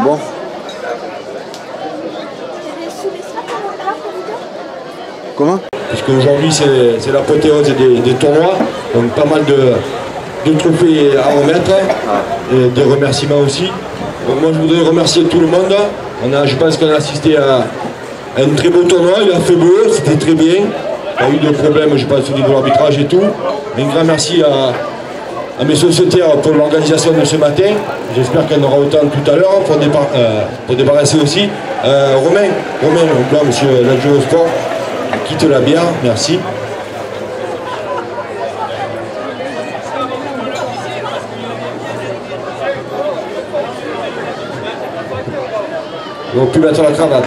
bon. Comment? Puisque aujourd'hui c'est l'apothéose des tournois, donc pas mal de trophées à remettre, et des remerciements aussi. Donc moi je voudrais remercier tout le monde. Je pense qu'on a assisté à un très beau tournoi, il a fait beau, c'était très bien. Il y a eu des problèmes, je pense, au niveau de l'arbitrage et tout. Un grand merci à mes sociétaires pour l'organisation de ce matin. J'espère qu'il y en aura autant tout à l'heure pour débarrasser aussi. Romain, donc là, monsieur l'adjoint au sport, quitte la bière, merci. Ils n'ont pu mettre la cravate.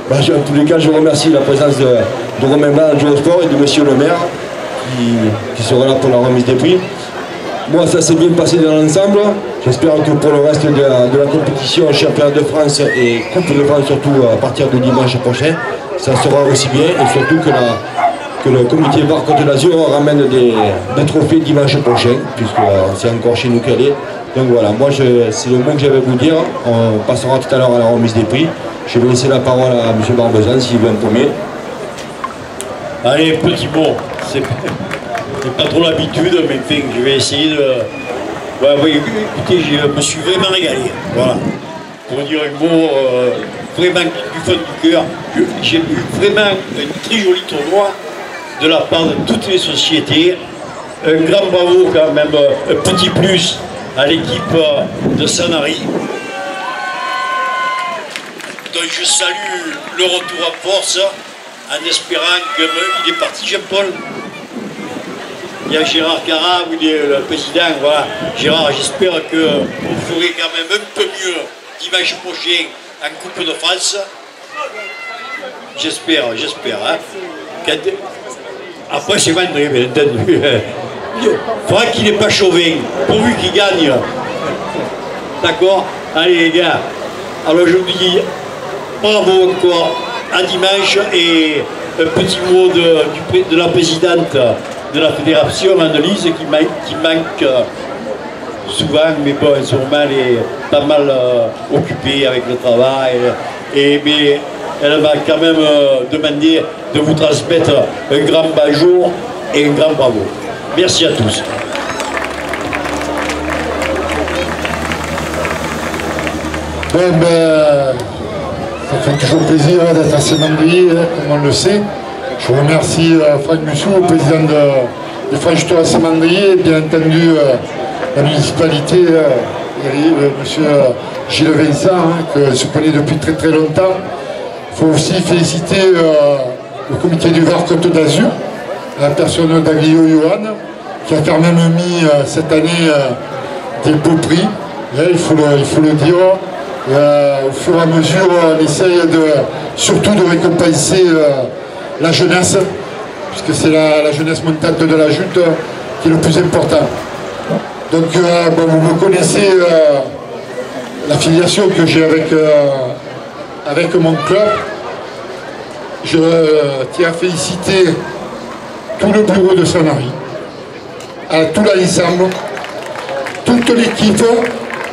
En tous les cas, je remercie la présence de Romain Blanc, adjoint au sport, et de monsieur le maire qui sera là pour la remise des prix. Moi, ça s'est bien passé dans l'ensemble. J'espère que pour le reste de la compétition, championnat de France et Coupe de France, surtout à partir de dimanche prochain, ça sera aussi bien, et surtout que le comité VAR Côte d'Azur ramène des trophées dimanche prochain, puisque c'est encore chez nous qu'elle est. Donc voilà, moi c'est le mot que j'avais à vous dire. On passera tout à l'heure à la remise des prix. Je vais laisser la parole à M. Barbezan s'il veut un premier. Allez, petit mot. C'est pas trop l'habitude, mais enfin, je vais essayer de... Ouais, oui, écoutez, je me suis vraiment régalé. Voilà. Pour dire un mot vraiment du fond du cœur, j'ai eu vraiment un très joli tournoi de la part de toutes les sociétés. Un grand bravo quand même, un petit plus à l'équipe de Sanary. Donc je salue le retour en force en espérant qu'il est parti Jean-Paul. Il y a Gérard Cara, le président, voilà. Gérard, j'espère que vous ferez quand même un peu mieux dimanche prochain en Coupe de France. J'espère. Hein. Après c'est vendredi, bien entendu. Il faudra qu'il n'ait pas chauvin, pourvu qu'il gagne. D'accord? Allez les gars, alors je vous dis bravo encore à dimanche, et un petit mot de la présidente de la fédération, Annelise, qui manque souvent, mais bon, elle est pas mal occupée avec le travail, mais elle va quand même demander de vous transmettre un grand bonjour et un grand bravo. Merci à tous. Ça fait toujours plaisir d'être à Saint-Mandrier, comme on le sait. Je remercie Franck Mussou, le président des Franches-Tours à Saint-Mandrier, et bien entendu la municipalité, monsieur Gilles Vincent, que je connais depuis très très longtemps. Il faut aussi féliciter le comité du VAR Côte d'Azur, la personne d'Aglio Johan, qui a quand même mis cette année des beaux prix. Et il faut le dire. Au fur et à mesure, on essaye surtout de récompenser la jeunesse, puisque c'est la jeunesse montante de la Jute qui est le plus important. Donc, vous me connaissez l'affiliation que j'ai avec mon club. Je tiens à féliciter tout le bureau de Sanary, à tout l'ensemble, toute l'équipe,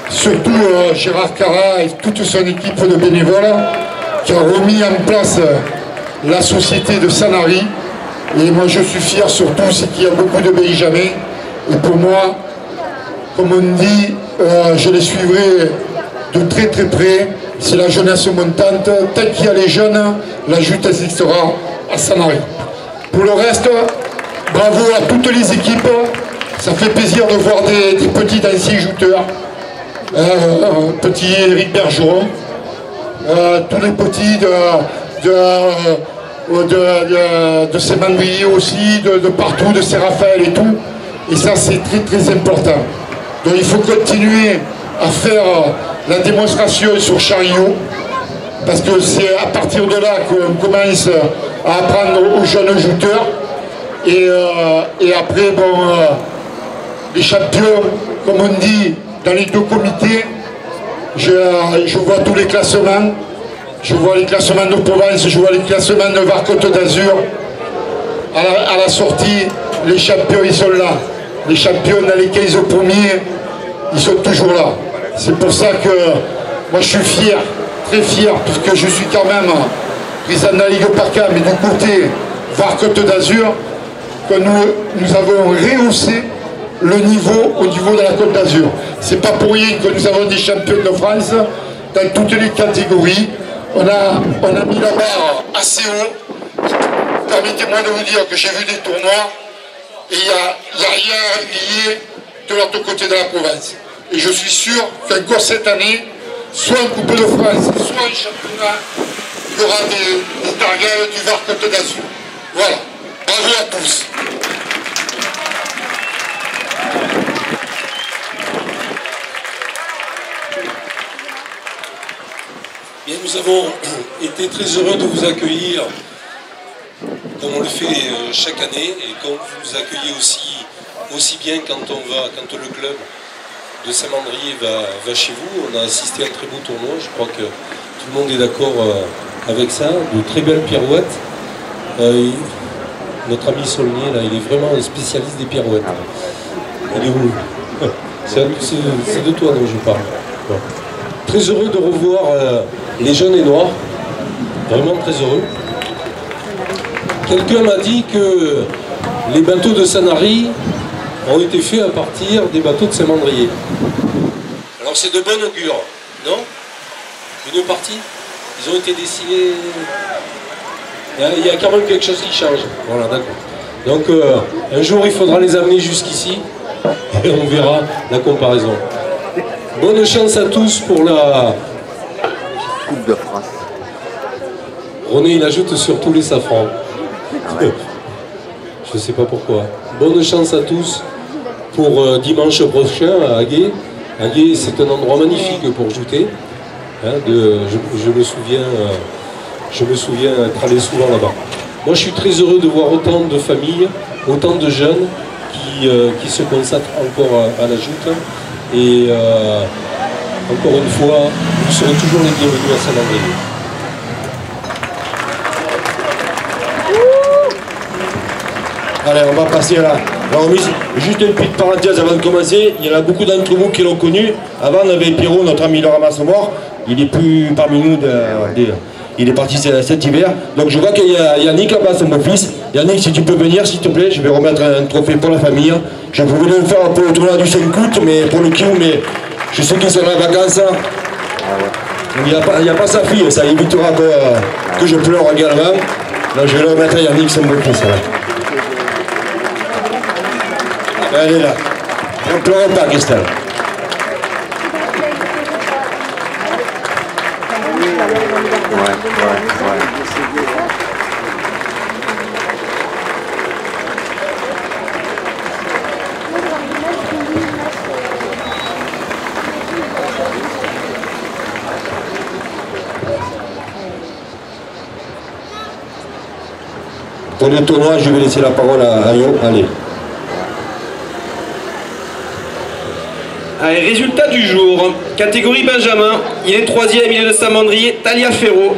surtout Gérard Cara et toute son équipe de bénévoles qui ont remis en place la société de Sanary. Et moi je suis fier surtout, c'est qu'il y a beaucoup de Benjamins. Et pour moi, comme on dit, je les suivrai de très très près. C'est la jeunesse montante. Tant qu'il y a les jeunes, la Jute existera à Sanary. Pour le reste, bravo à toutes les équipes. Ça fait plaisir de voir des petits anciens jouteurs. Petit Éric Bergeron, tous les petits de Saint-Mandrier aussi, de partout, de Saint-Raphaël et tout. Et ça, c'est très très important. Donc il faut continuer à faire la démonstration sur Chariot, parce que c'est à partir de là qu'on commence à apprendre aux jeunes jouteurs. Et après, les champions, comme on dit, dans les deux comités, je vois tous les classements. Je vois les classements de Provence, je vois les classements de VAR Côte d'Azur. À la sortie, les champions, ils sont là. Les champions dans les 15 premiers, ils sont toujours là. C'est pour ça que moi je suis fier, très fier, puisque je suis quand même président de la Ligue PACA, mais du côté VAR Côte d'Azur, que nous avons rehaussé le niveau au niveau de la Côte d'Azur. C'est pas pour rien que nous avons des champions de France dans toutes les catégories. On a mis la barre assez haut. Permettez-moi de vous dire que j'ai vu des tournois et il n'y a rien lié de l'autre côté de la province. Et je suis sûr qu'encore cette année, soit en Coupe de France, soit en championnat, il y aura des targets du VAR Côte d'Azur. Voilà. Bravo à tous. Bien, nous avons été très heureux de vous accueillir comme on le fait chaque année et comme vous nous accueillez aussi bien quand le club de Saint-Mandrier va chez vous. On a assisté à un très beau tournoi, je crois que tout le monde est d'accord avec ça, de très belles pirouettes. Notre ami Saulnier, là, il est vraiment un spécialiste des pirouettes. Il est où? C'est de toi dont je parle. Bon. Très heureux de revoir les jaunes et noirs, vraiment très heureux. Quelqu'un m'a dit que les bateaux de Sanary ont été faits à partir des bateaux de Saint-Mandrier. Alors c'est de bon augure, non? Une partie, ils ont été dessinés... Il y a quand même quelque chose qui change. Voilà, d'accord. Donc un jour il faudra les amener jusqu'ici et on verra la comparaison. Bonne chance à tous pour la Coupe de France. René, il ajoute sur tous les safrans. Ah ouais. Je ne sais pas pourquoi. Bonne chance à tous pour dimanche prochain à Aguet. Aguet, c'est un endroit magnifique pour jouter. Hein, je me souviens être allé souvent là-bas. Moi, je suis très heureux de voir autant de familles, autant de jeunes qui se consacrent encore à la joute. Et encore une fois, vous serez toujours les bienvenus à Saint-Mandrier. Allez, on va passer à la remise. Juste une petite parenthèse avant de commencer. Il y en a beaucoup d'entre vous qui l'ont connu. Avant, on avait Pierrot, notre ami Laurent Massemort. Il n'est plus parmi nous. Il est parti cet hiver. Donc je vois qu'il y a Yannick là-bas, c'est mon fils. Yannick, si tu peux venir, s'il te plaît, je vais remettre un trophée pour la famille. Je voulais le faire pour le tournoi du 5 août, mais pour le kiou, mais je sais qu'ils sont en vacances. Il n'y a pas sa fille, ça évitera que je pleure également. Donc je vais le remettre à Yannick, c'est mon fils. Elle est là. On ne pleure pas, Christelle. Pour le tournoi, je vais laisser la parole à Yo. Allez. Allez, résultat du jour. Catégorie Benjamin. Il est 3e, il est de Saint-Mandrier, Talia Ferro.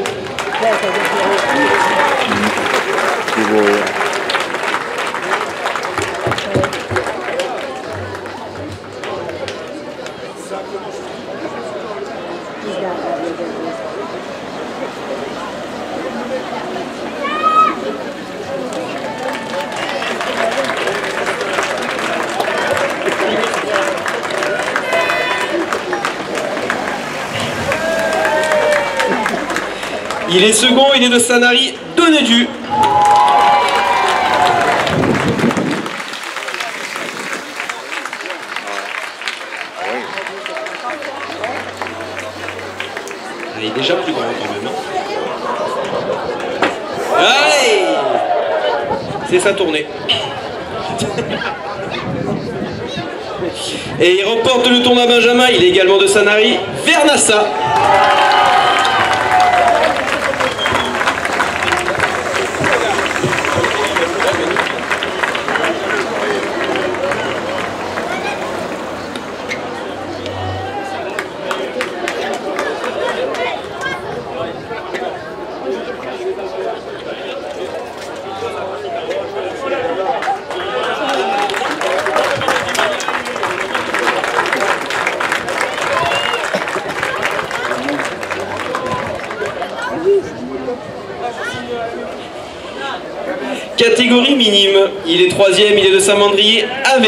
Il est second, il est de Sanary, Donnedu. Il est déjà plus grand quand même. Allez, c'est sa tournée. Et il remporte le tournoi Benjamin, il est également de Sanary, Vernassa. catégorie minime. Il est 3e, il est de Saint-Mandrier, AV.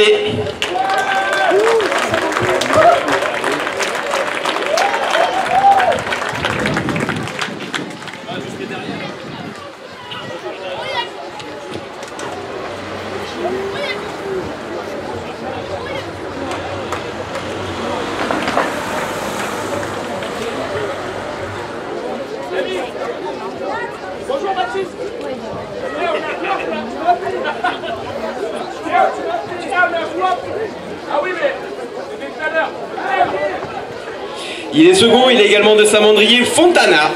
Il est second, il est également de Saint-Mandrier, Fontana.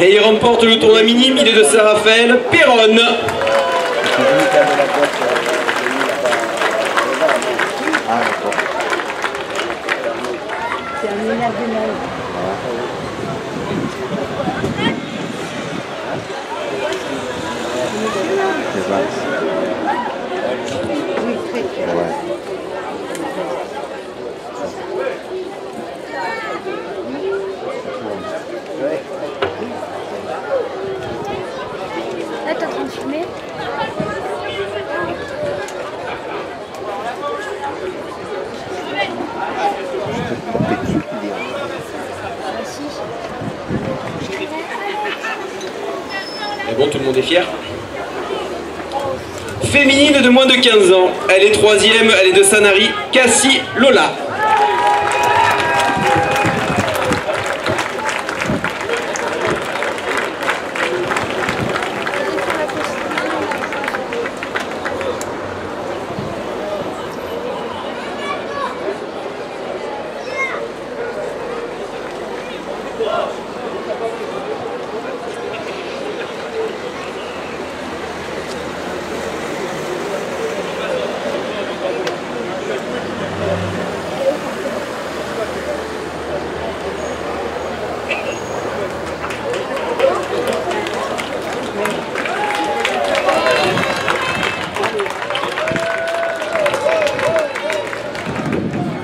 Et il remporte le tournoi minime, il est de Saint-Raphaël, Péronne. C'est un énergumène. C'est ça. Oui, très très. Ouais. Là, t'es en train de fumer? Mais bon, tout le monde est fier. Féminine de moins de 15 ans. Elle est 3e, elle est de Sanary, Cassie Lola.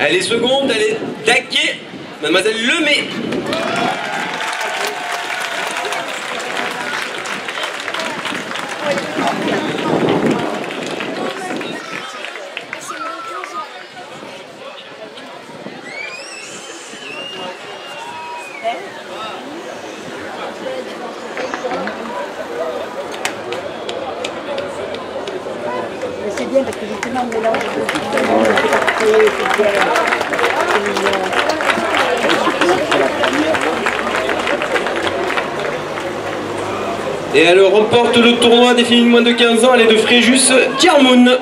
Elle est seconde, elle est Daguet, mademoiselle Lemay. C'est bien parce que justement on mélange c'est bien. Et elle remporte le tournoi des filles de moins de 15 ans, elle est de Fréjus, Tiermoun.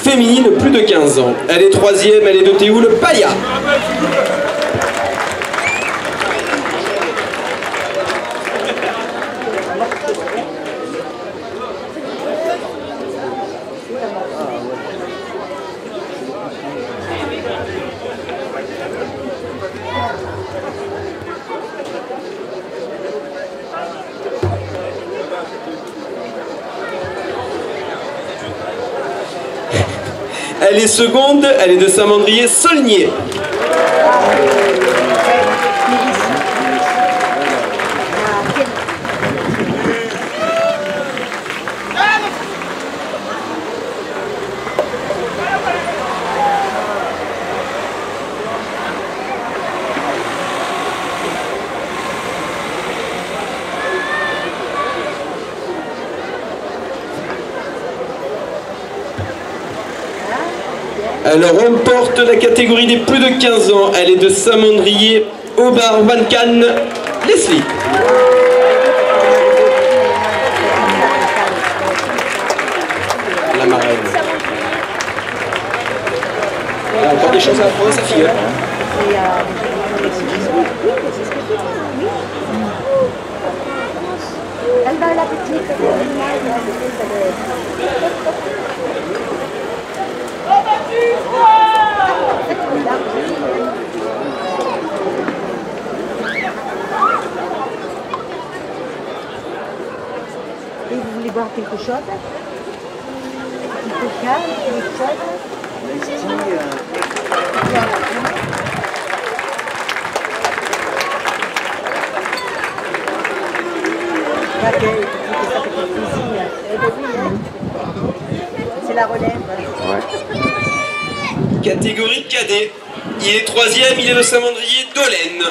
Féminine, plus de 15 ans. Elle est 3e, elle est de Théoul, Paya. Elle est seconde, elle est de Saint-Mandrier, Saulnier. Elle remporte la catégorie des plus de 15 ans. Elle est de Saint-Mandrier, Aubin Van Cannes, Leslie. La marraine. Elle a encore des choses à apprendre à sa fille. Elle va à la petite. Et vous voulez boire quelque chose? Un coca, quelque chose? C'est la relève. Catégorie cadet. Il est 3e, il est de Saint-Mandrier, Dolène.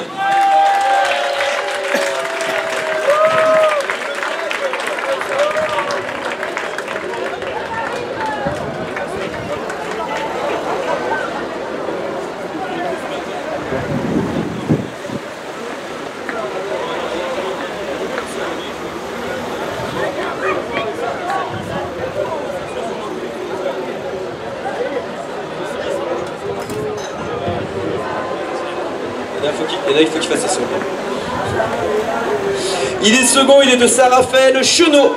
Il faut qu'il fasse ses secondes. Il est second, il est de Saint-Raphaël, Chenot.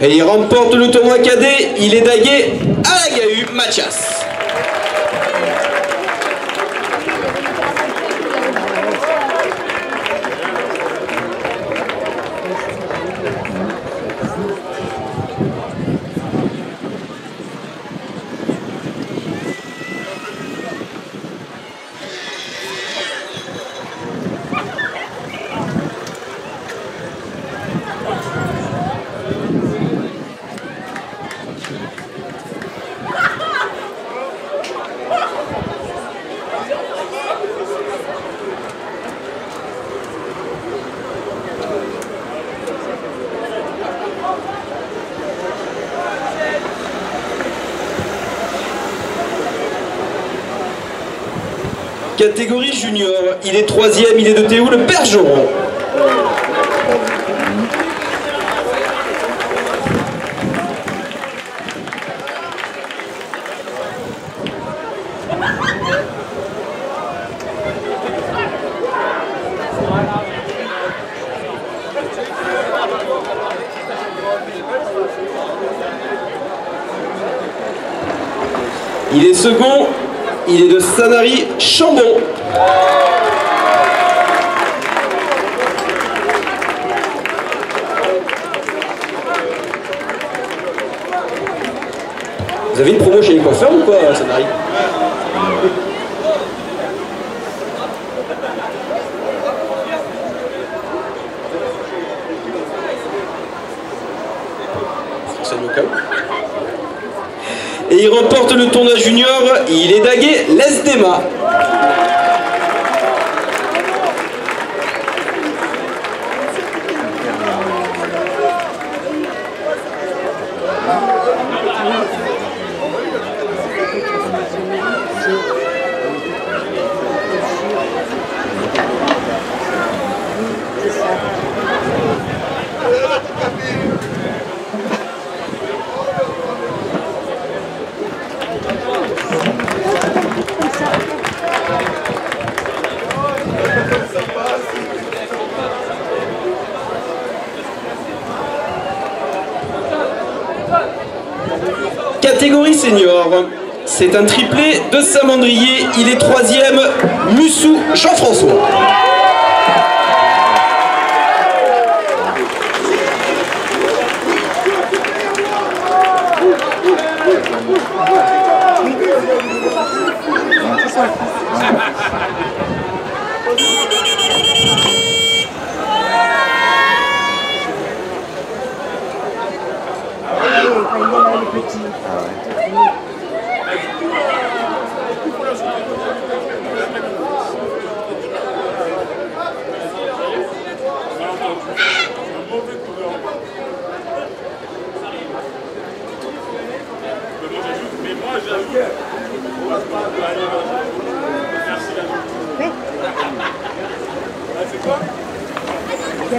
Et il remporte le tournoi cadet, il est dagué à la Gahu, Mathias. Catégorie junior, il est 3e, il est de Théo le Bergeron. Il est second, il est de Sanary, Chambon. Vous avez une promo chez les coiffeurs ou quoi, Sanary? Et il remporte le tournoi junior, il est dagué l'Esdema. Catégorie senior, c'est un triplé de Saint-Mandrier, il est 3e, Mussou Jean-François.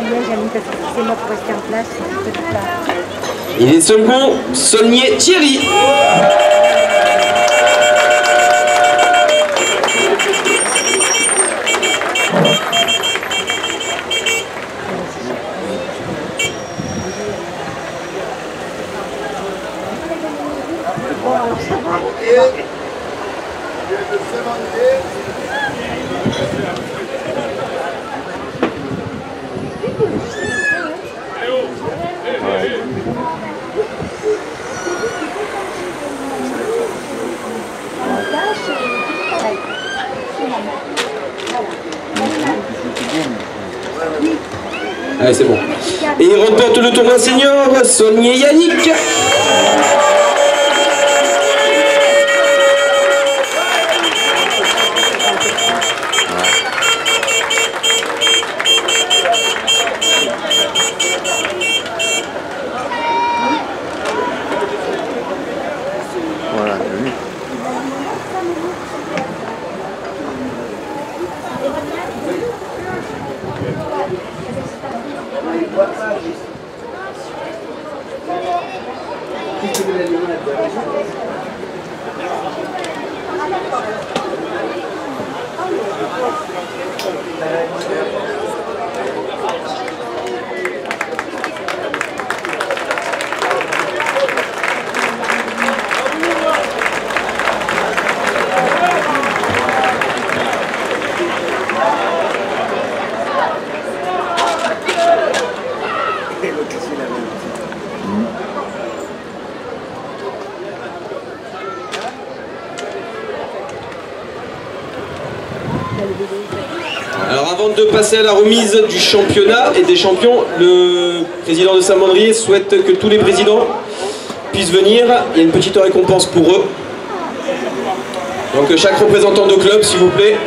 bien, j'ai mis parce que c'est moi pour rester en place. Je peux pas. Il est second, Saulnier Thierry. Allez, c'est bon. Et il remporte le tournoi senior, Saulnier Yannick. Alors avant de passer à la remise du championnat et des champions, le président de Saint-Mandrier souhaite que tous les présidents puissent venir. Il y a une petite récompense pour eux. Donc chaque représentant de club, s'il vous plaît.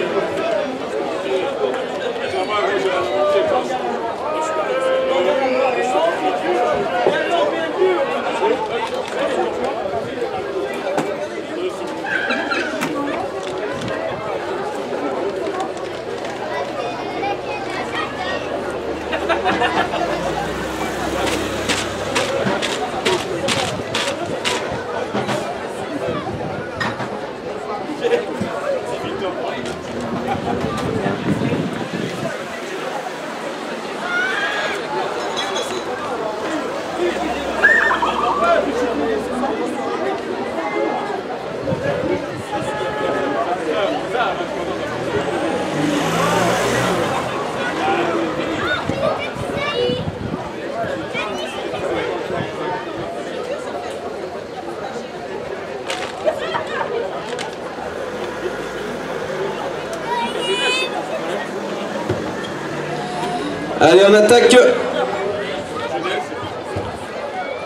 Allez, on attaque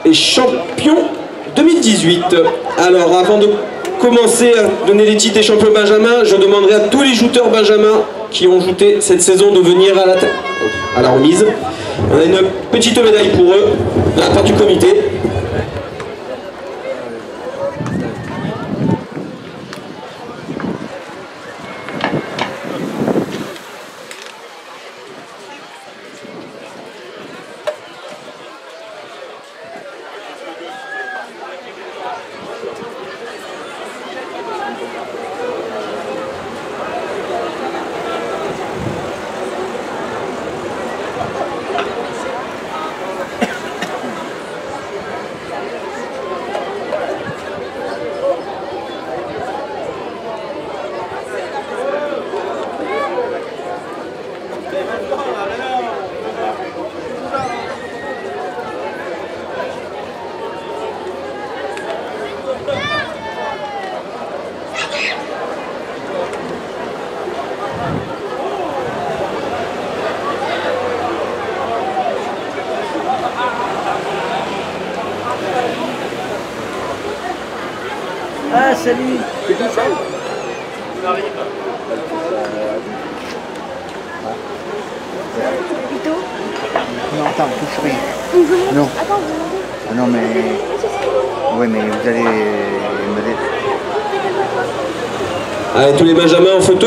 les champions 2018. Alors, avant de commencer à donner les titres des champions Benjamin, je demanderai à tous les jouteurs Benjamin qui ont jouté cette saison de venir à la remise. On a une petite médaille pour eux de la part du comité. Ah, salut. C'est tout ça. Plutôt. Non, attends, touche rien. Non. Attends, vous Ah non, mais... Oui, mais vous allez me dire... Allez, tous les Benjamins en photo.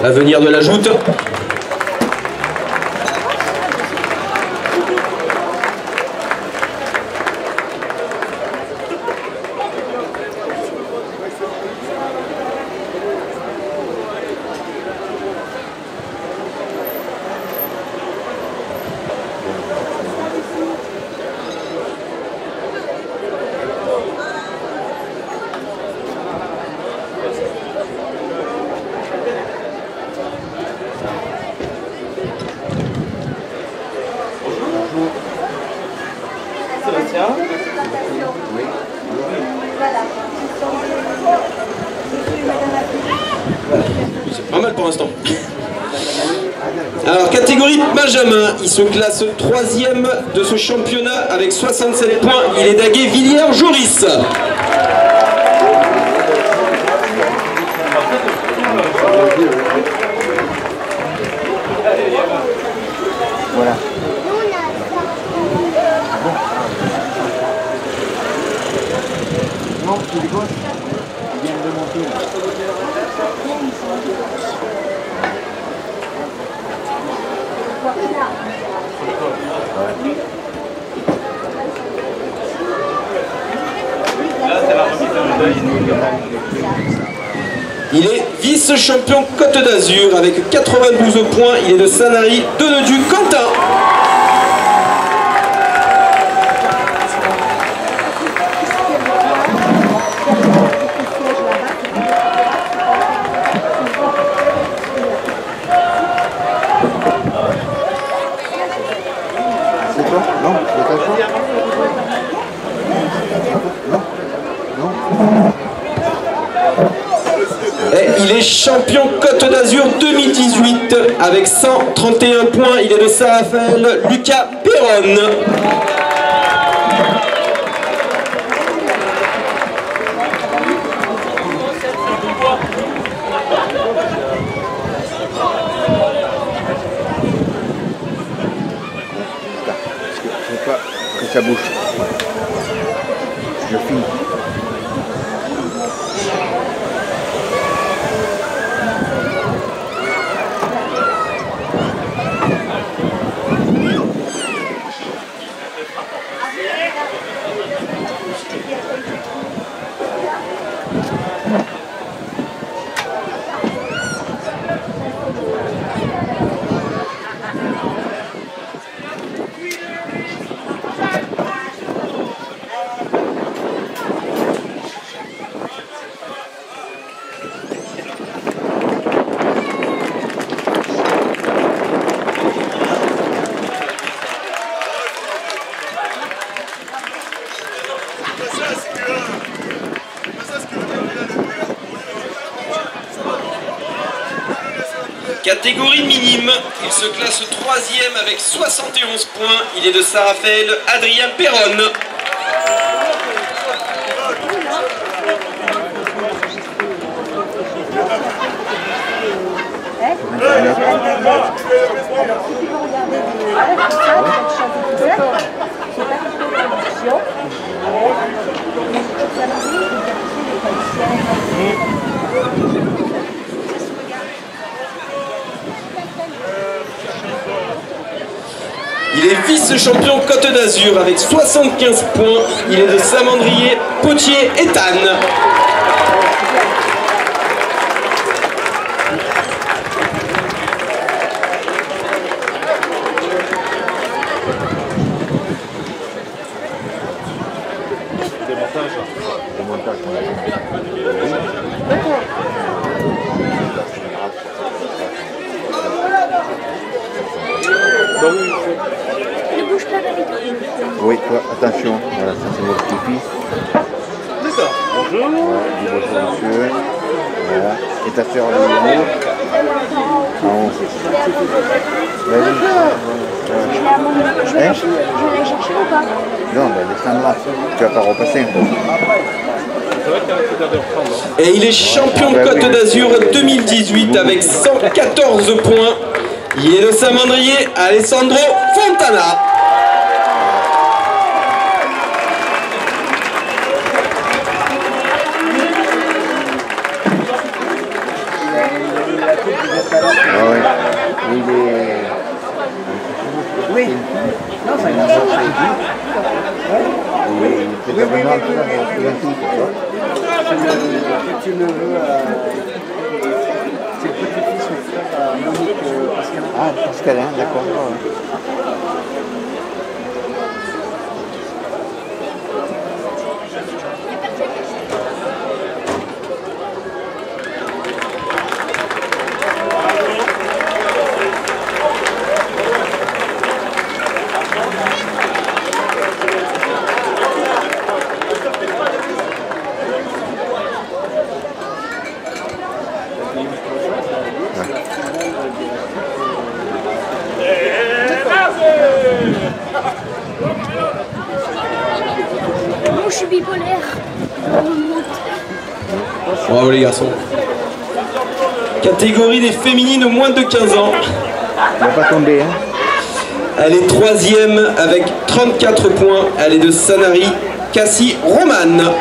L'avenir de la joute. C'est pas mal pour l'instant. Alors, catégorie Benjamin, il se classe 3e de ce championnat avec 67 points. Il est d'Aguet Villiers-Joris. Voilà. Non, il est gauche. Il vient de monter. Il est vice-champion Côte d'Azur avec 92 points. Il est de Sanary, de Neudu, Quentin. C'est toi? Non, c'est pas toi? Non. Et il est champion Côte d'Azur 2018 avec 131 points. Il est de Saint-Raphaël, Lucas Perron. Je sais pas que ça bouge. Je finis. Catégorie minime, il se classe 3e avec 71 points. Il est de Saint-Raphaël, Adrien Perron. Il est vice-champion Côte d'Azur avec 75 points. Il est de Samandrier, Potier et Tannes. Oui, toi, attention. Voilà, ça c'est votre petit-fils. D'accord. Bonjour. Voilà, dis bonjour monsieur. Voilà. Et ta soeur elle est où? En haut. Vas-y. Je vais la chercher ou pas? Non, ben descends là. Tu vas pas repasser. Et il est champion Côte d'Azur 2018 avec 114 points. Il est de Samandrier, Alessandro Fontana. Ah oui. Il est... Oui. Non, ça va. Il est vraiment petit neveu, c'est le petit-fils ou frère à Monique Pascalin. Ah, Pascalin, d'accord. Bravo les garçons. Catégorie des féminines moins de 15 ans. Il va pas tomber, hein. Elle est 3e avec 34 points. Elle est de Sanary, Cassie Roman.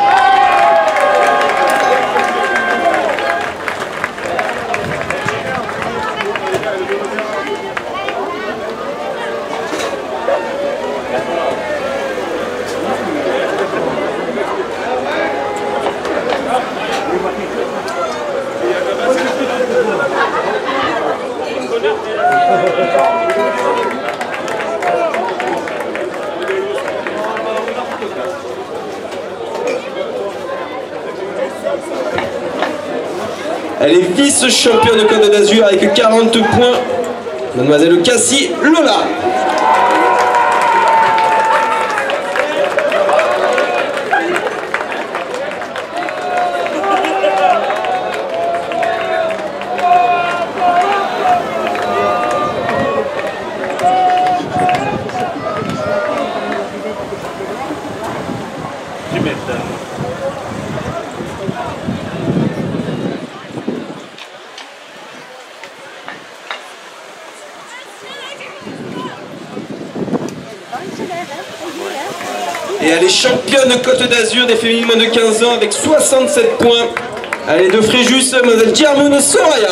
Elle est vice-championne de Côte d'Azur avec 40 points. Mademoiselle Cassie Lola. Et elle est championne Côte d'Azur des féminines moins de 15 ans avec 67 points. Elle est de Fréjus, Mademoiselle Djermoun Soraya.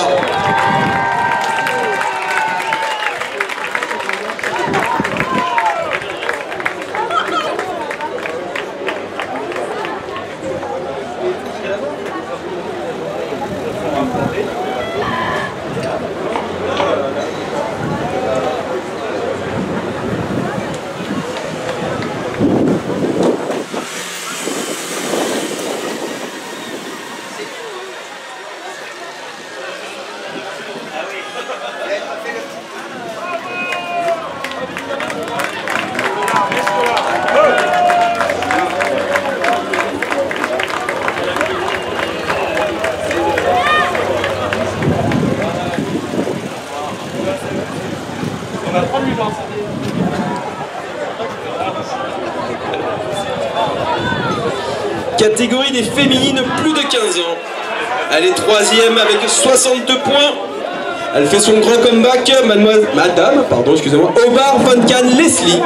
Catégorie des féminines plus de 15 ans. Elle est 3e avec 62 points. Elle fait son grand comeback, Madame, excusez-moi, Obar Van Can Leslie.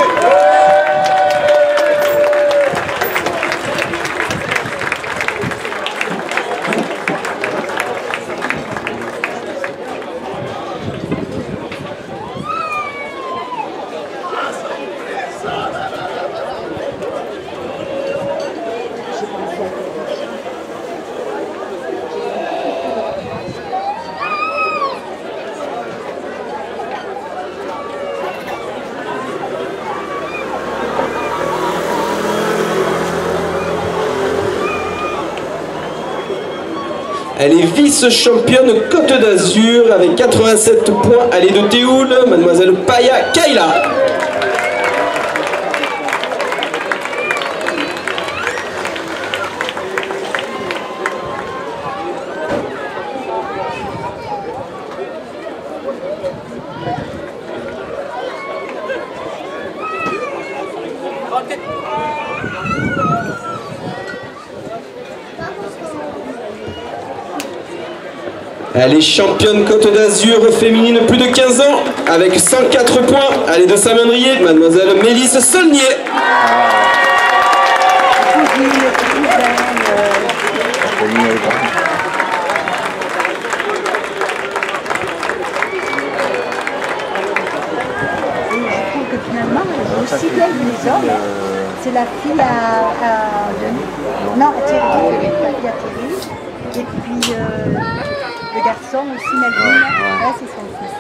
Elle est vice-championne Côte d'Azur avec 87 points. Elle est de Théoul, Mademoiselle Paya Kaila. Elle est championne Côte d'Azur féminine plus de 15 ans avec 104 points. Elle est de Saint-Mandrier, Mademoiselle Mélisse Saulnier. Aussi bien que les hommes, c'est la fille à non, à Thierry, la fille à Thierry, et puis le garçon aussi, Melvin, ouais, c'est son fils.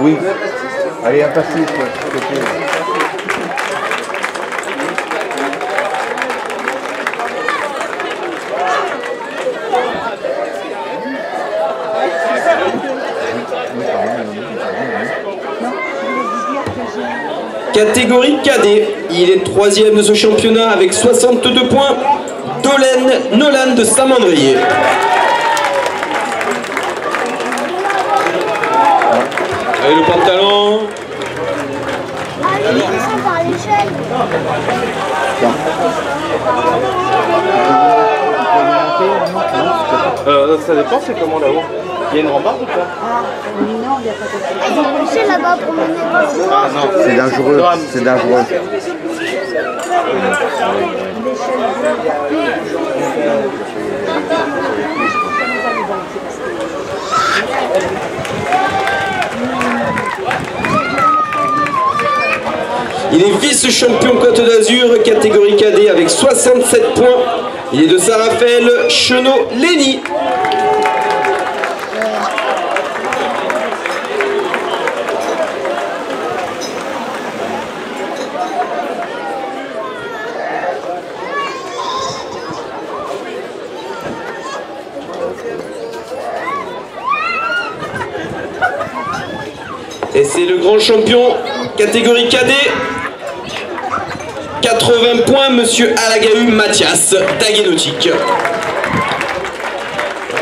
Oui. Allez, un passif, s'il te plaît. Catégorie cadet, il est 3e de ce championnat avec 62 points. Dolay Marlène Nolan de Saint-Mandrier. Et le pantalon. Allez, descends par l'échelle. Ça dépend, c'est comment là-haut. Il y a une rambarde ou pas? Non, il n'y a pas de... Ils ont poussé là-bas pour mener. Ah non, c'est dangereux, c'est dangereux. Il est vice-champion Côte d'Azur, catégorie cadet avec 67 points. Il est de Saint-Raphaël, Chenot-Lény. Et c'est le grand champion catégorie cadet. 80 points, monsieur Alagahu Mathias d'Aguenautique.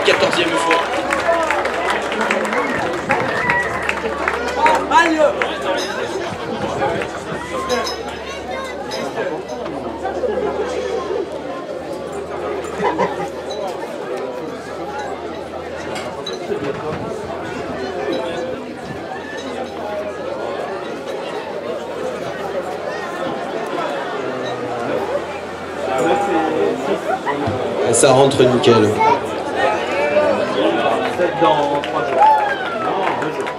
14e fois. Et ça rentre nickel. Peut-être dans 3 jours. Non, 2 jours.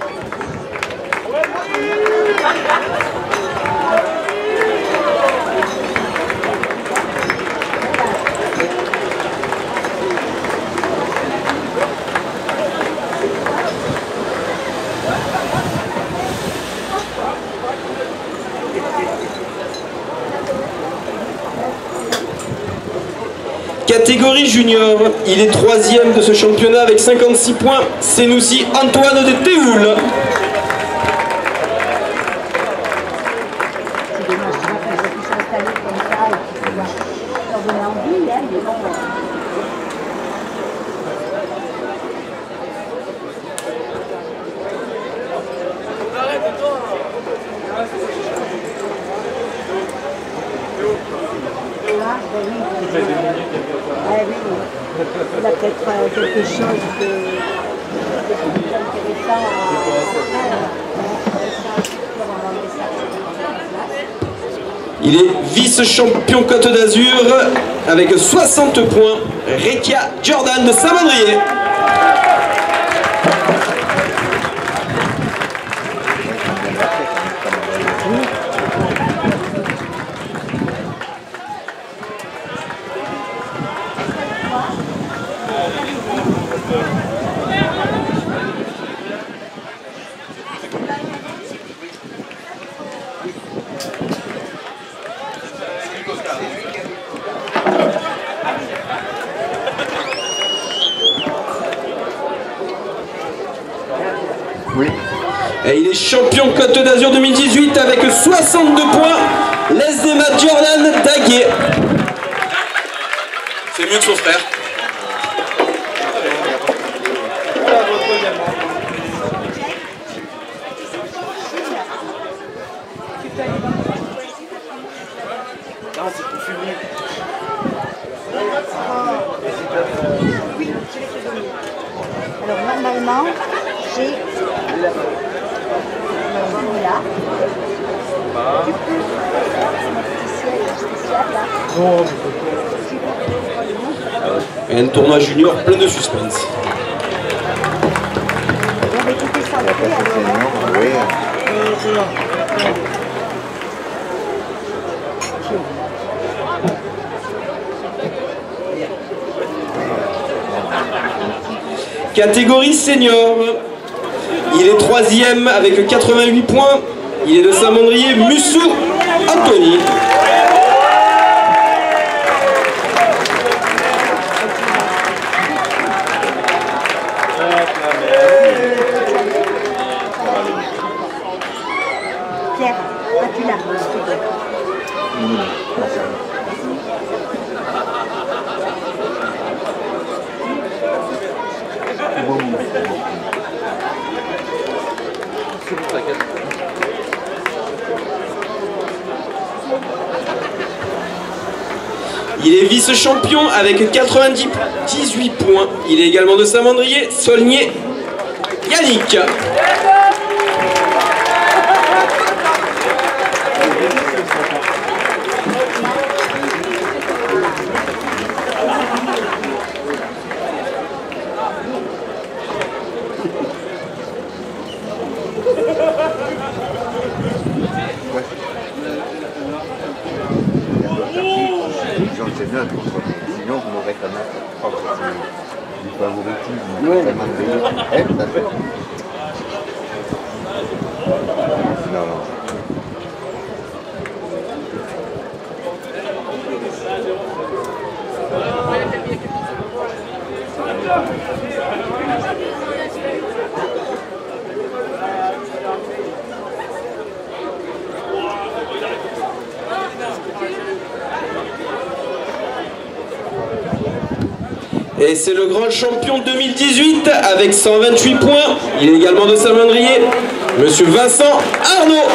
Catégorie junior, il est 3e de ce championnat avec 56 points. Senoussi Antoine de Théoul. C'est dommage, tu vois, qu'on pu s'installer comme ça et puis pouvoir leur donner envie, hein, mais bon. Ah, ben oui. Ah oui, il a peut-être quelque chose de intéressant Il est vice-champion Côte d'Azur avec 60 points. Rekia Jordan de Saint-Mandrier. Et il est champion Côte d'Azur 2018 avec 62 points. Lesdema Jordan d'Aguet. C'est mieux que son frère. Oui, je vais te donner. Alors normalement, j'ai celui-là. Du coup, c'est un petit spécial là. Et un tournoi junior plein de suspense. On va écouter ça après, alors. Catégorie senior. Il est 3e avec 88 points. Il est de Saint-Mandrier, Mussou Anthony. Pierre, as-tu là, s'il te plaît. Il est vice-champion avec 98 points. Il est également de Saint-Mandrier, Saulnier, Yannick. Sinon, vous m'aurez quand même du favoritisme. Non, non. Et c'est le grand champion 2018 avec 128 points. Il est également de Saint-Mandrier, Monsieur Vincent Arnaud.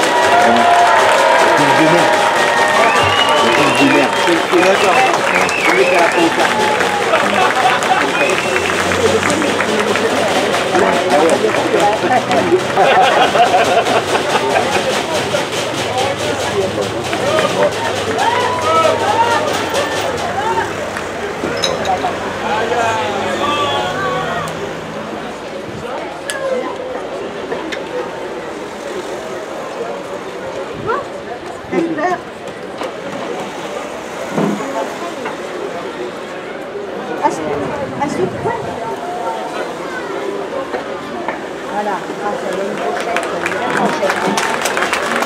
Voilà, ça y a une brochette, une brochette.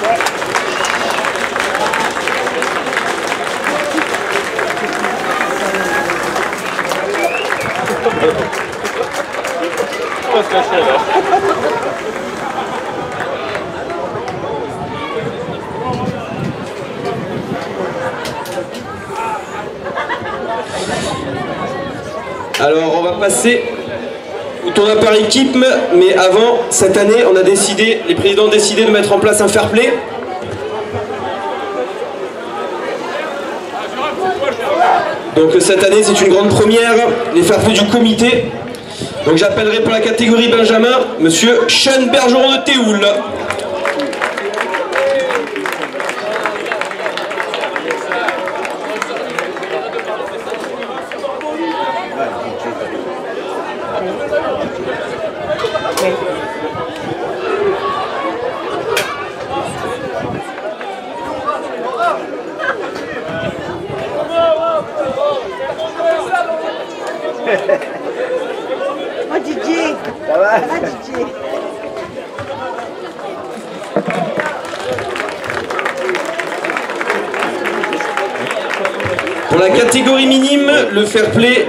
Ouais. On va se cacher alors. Alors on va passer au tournoi par équipe, mais avant, cette année, on a décidé, les présidents ont décidé de mettre en place un fair play. Donc cette année, c'est une grande première, les fair play du comité. Donc j'appellerai pour la catégorie Benjamin, Monsieur Sean Bergeron de Théoul. Oh Didier, ça va Didier. Pour la catégorie minime, le fair play,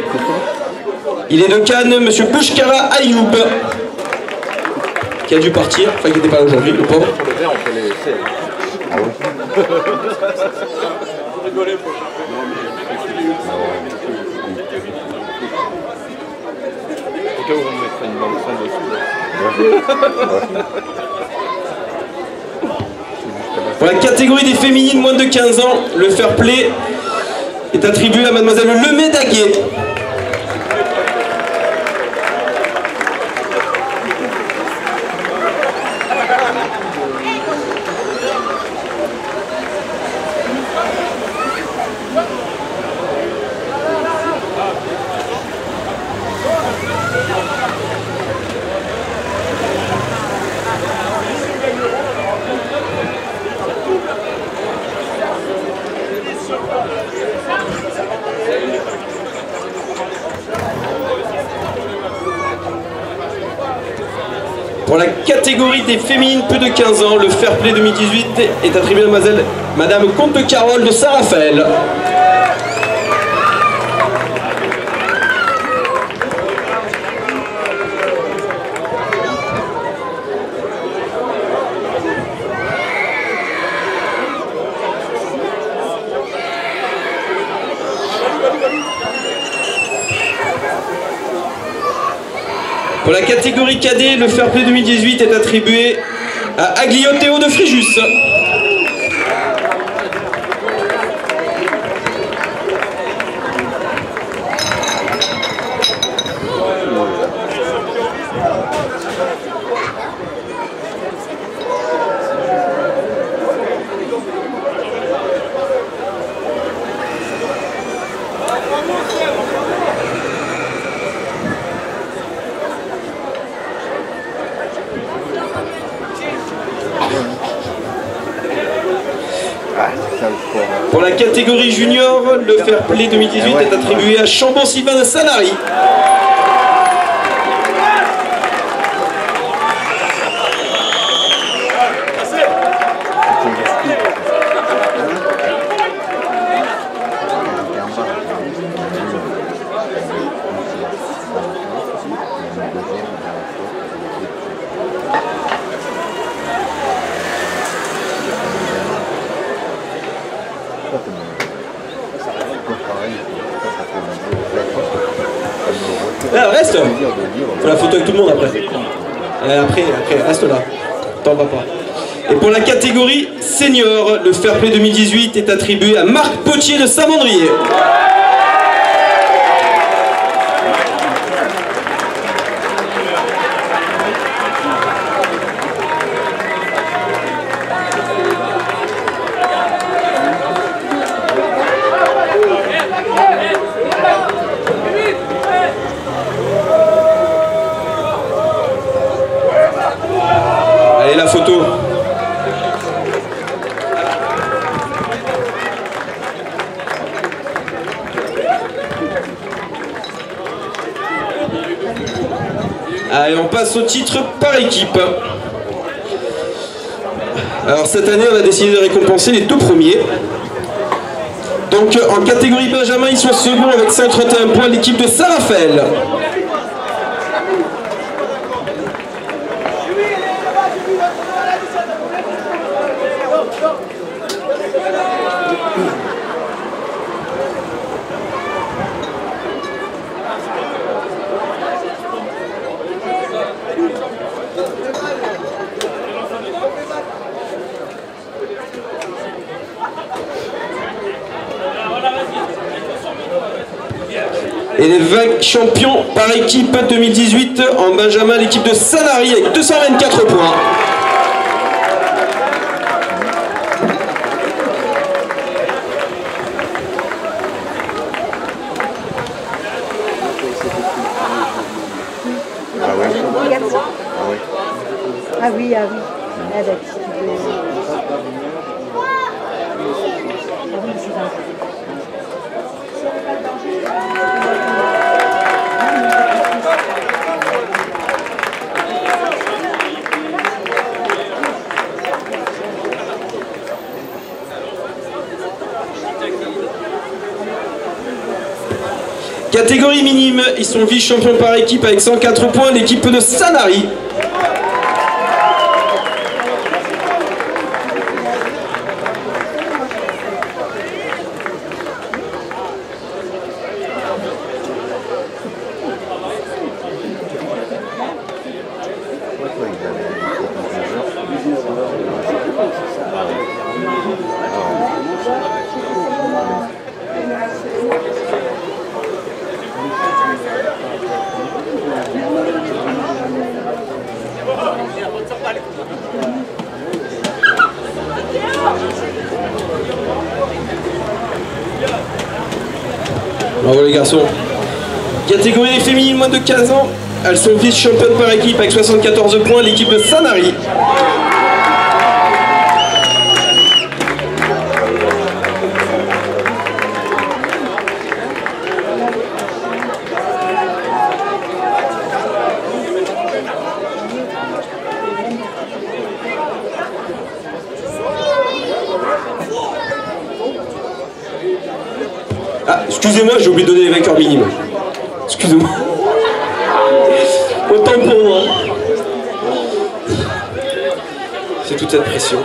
il est de Cannes, Monsieur Bouchkara Ayoub, qui a dû partir, enfin qui n'était pas là aujourd'hui, le pauvre. Pour la catégorie des féminines moins de 15 ans, le fair play est attribué à mademoiselle Lemay Daguet. Pour la catégorie des féminines plus de 15 ans, le Fair Play 2018 est attribué à Madame Comte Carole de Saint-Raphaël. Pour la catégorie cadet, le Fair Play 2018 est attribué à Aglioteo de Fréjus. Pour la catégorie junior, le Fair Play 2018 est attribué à Chambon-Sylvain de Sanary. Ah, reste. Faut la photo avec tout le monde après. Après, reste là. T'en vas pas. Et pour la catégorie senior, le Fair Play 2018 est attribué à Marc Potier de Saint-Mandrier. Allez, la photo. Allez, on passe au titre par équipe. Alors cette année, on a décidé de récompenser les deux premiers. Donc en catégorie Benjamin, ils sont seconds avec 131 points, l'équipe de Saint-Raphaël. Et les 20 champions par équipe 2018 en Benjamin, l'équipe de Sanary avec 224 points. Ah oui, ah oui. Ah, d'accord. Catégorie minime, ils sont vice-champions par équipe avec 104 points, l'équipe de Sanary. Bravo les garçons. Catégorie des féminines moins de 15 ans, elles sont vice-championnes par équipe avec 74 points, l'équipe de Sanary. Ah, excusez-moi, j'ai oublié de donner les vainqueurs minimes. Excusez-moi. Autant pour moi. C'est toute cette pression.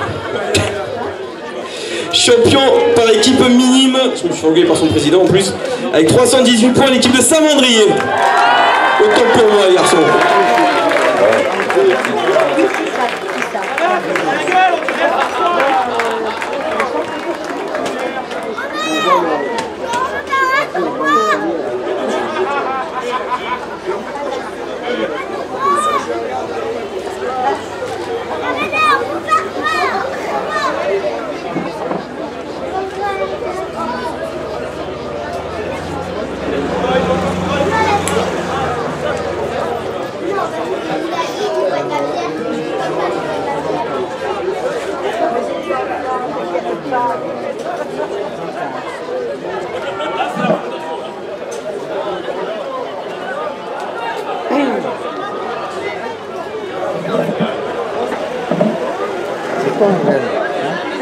Champion par équipe minime, je me suis engueulé par son président en plus, avec 318 points, l'équipe de Saint-Mandrier. Autant pour moi, les garçons.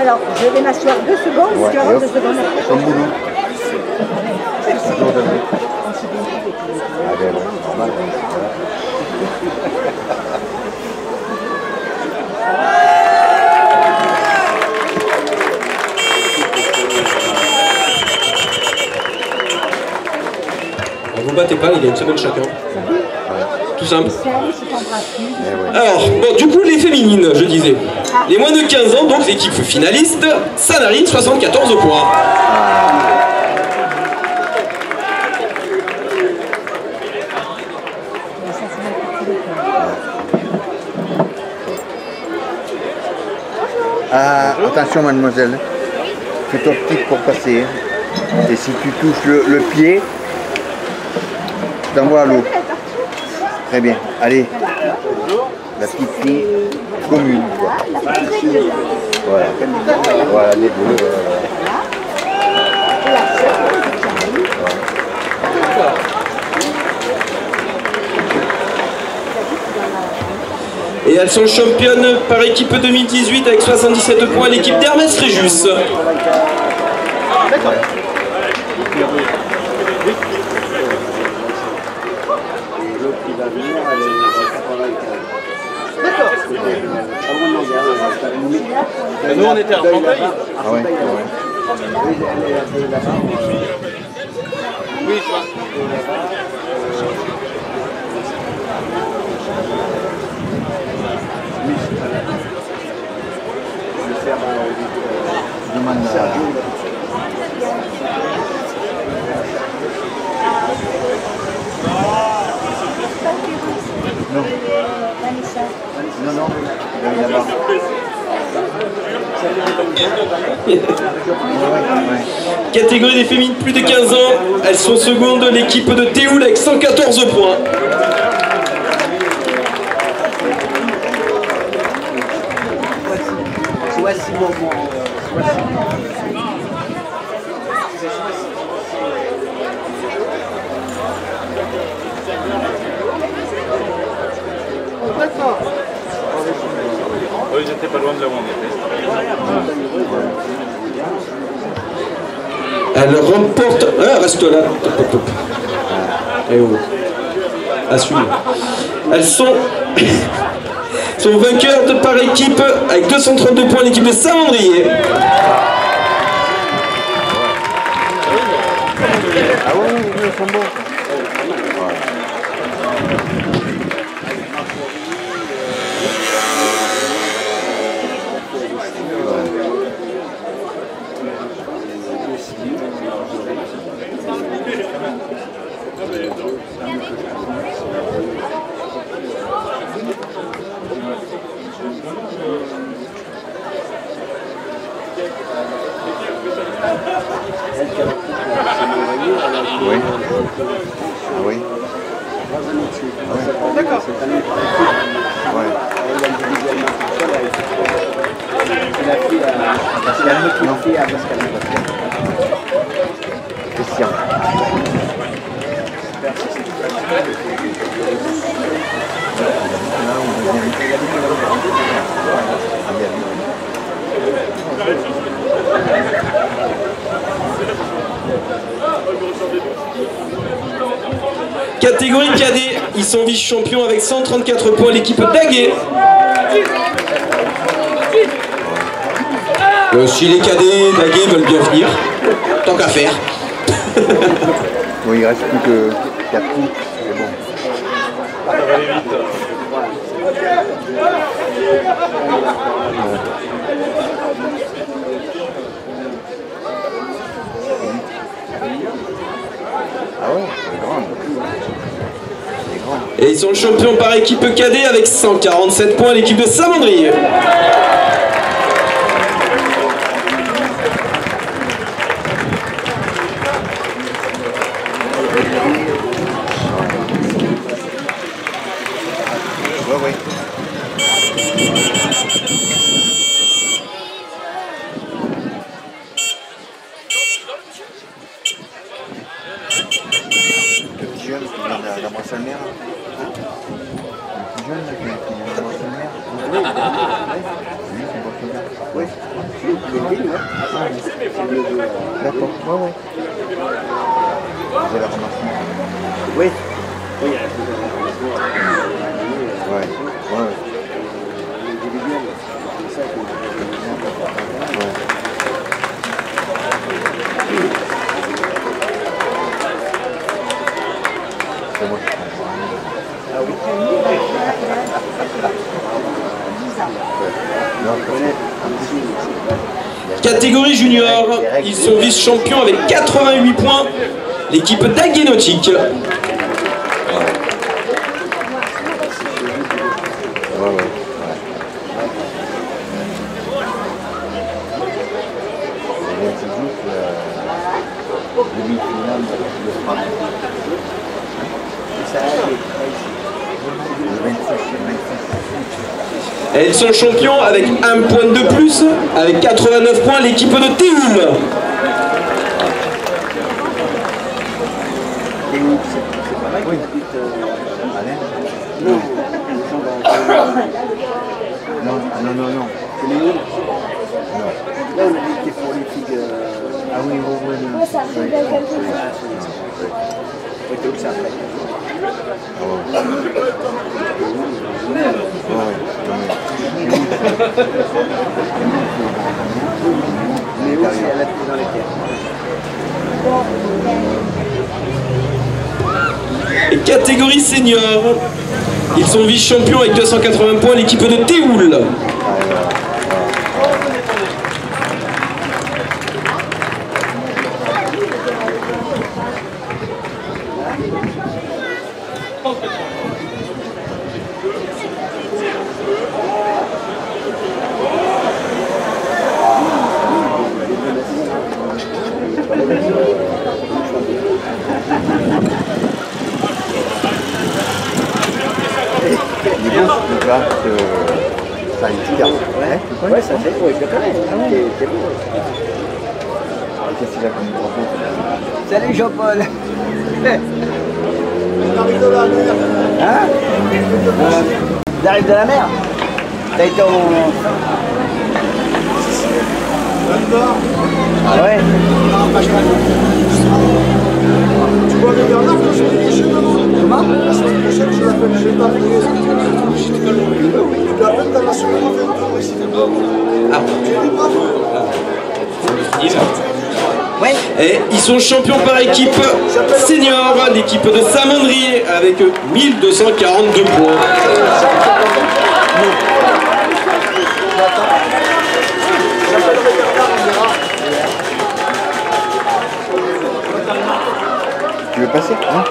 Alors, je vais m'asseoir 2 secondes, Ouais, tu vas avoir 2 secondes après. Comme boulot. Toujours donné. Ah ben ouais, normal. Vous battez pas, il y a une semaine chacun. Tout simple. Alors, bon, du coup, les féminines, je disais. Les moins de 15 ans, donc l'équipe finaliste, Sanarine, 74 points. Ah, attention mademoiselle, fais-toi petite pour passer. Et si tu touches le pied, tu t'envoies à l'eau. Très bien, allez. La petite fille commune, quoi. Voilà, voilà les deux. Et elles sont championnes par équipe 2018 avec 77 points, l'équipe d'Hermès Fréjus. D'accord. Nous on était à Argenteuil. Ah ouais, ouais. Oui, toi. Je demande à... Non. Non, non, là-bas. Catégorie des féminines plus de 15 ans, elles sont secondes, l'équipe de Théoul avec 114 points. Oui, j'étais pas loin de là où on était. Elle remporte... Ah, reste là. Eh oh. Assume. Elles sont... sont vainqueurs de par équipe avec 232 points, l'équipe de Saint-Mandrier. Ah oui, ils sont bons. Oui. Ah oui. D'accord. Ouais. La fille à Pascal, qui fille à Pascal. Christian. Catégorie cadet, ils sont vice-champions avec 134 points, l'équipe d'Aguet. Si les cadets d'Aguet veulent bien venir, tant qu'à faire. Bon, il reste plus que 4 coups, c'est bon. Ça va aller vite. Et ils sont champions par équipe cadet avec 147 points, l'équipe de Saint-Mandry. Catégorie junior, ils sont vice-champions avec 88 points, l'équipe d'Aguet Nautique. Et ils sont champions avec un point de plus, avec 89 points, l'équipe de Théoul. Non. Là, on a dit que pour les filles. Ah oui, oui. Ça arrive bien comme ça. Oui, donc ça après. Mais aussi, elle a pris dans les terres. Et catégorie senior, ils sont vice-champions avec 280 points, l'équipe de Théoul. Ouais, ça fait, oui, je le connais. C'est bon. Qu'est-ce qu'il a comme drapeau? Salut Jean-Paul. Hein? J'arrive de la mer. T'as été en... Ah ouais? Tu vois le Bernard quand je vais chez moi? Comment? La semaine prochaine, je l'appelle, je vais t'appeler. Je l'appelle dans la semaine ici. Ouais. Et ils sont champions par équipe senior, l'équipe de Saint-Mandry avec 1242 points. Tu veux passer? Hein?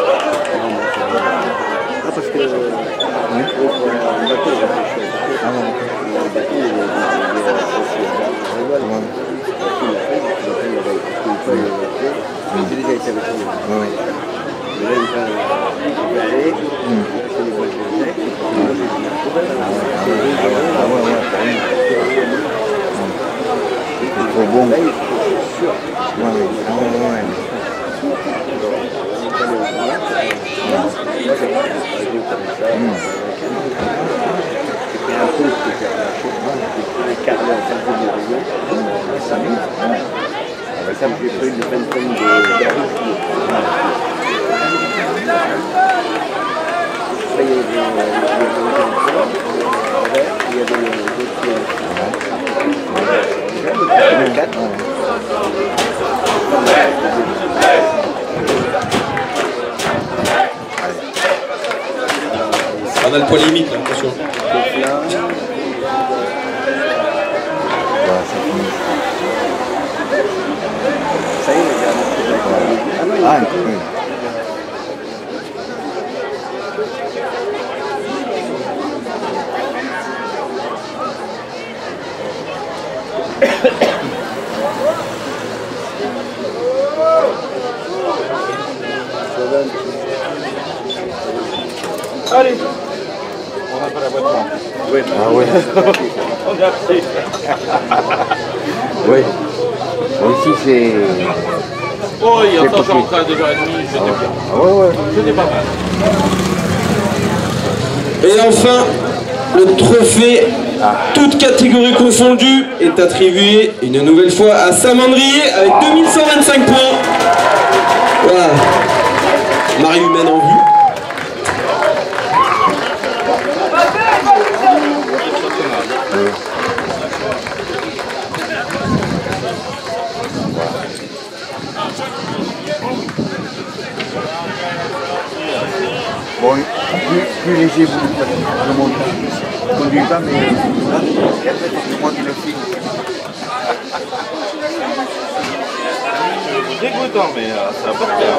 Ah, parce que... Oui. Ah non. J'ai déjà été avec lui. Oui. Mais là, il va aller. C'est les voies de Jacques. Ah ouais. C'est trop bon. Là, il est sûr. Ouais. J'ai pris une vingtaine de on a le poids limite, là, attention. Allez. On n'a pas la voiture. Oui. Ah ouais. On est appris. Oui. Ici c'est... Oh, hier soir, j'ai rentré à 2h30, c'était bien. Ah ouais, ouais. C'était pas mal. Et enfin, le trophée, toutes catégories confondues, est attribué une nouvelle fois à Saint-Mandrier avec 2125 points. Voilà. Marée humaine en vue. Bon, plus léger, je monte. Je ne conduis pas, mais et après, c'est moi qui le filme. Dégoûtant, mais ça va pas te faire.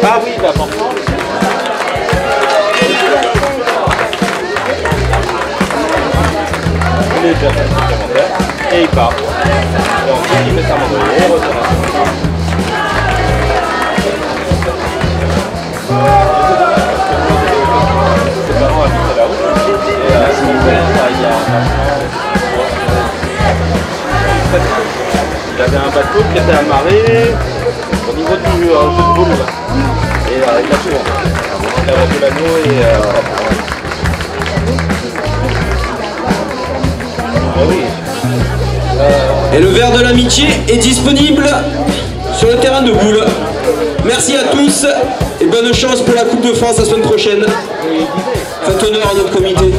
Ah oui, bah pourtant. Il est déjà fait supplémentaire et il part. Et ensuite il met sa main et retourne. Ses parents habitaient là-haut. Et son père, il avait un bateau qui était amarré au niveau du jeu de boule. Et il a tout. Il a vendu l'anneau et... Et le verre de l'amitié est disponible sur le terrain de boule. Merci à tous et bonne chance pour la Coupe de France la semaine prochaine. Faites honneur à notre comité.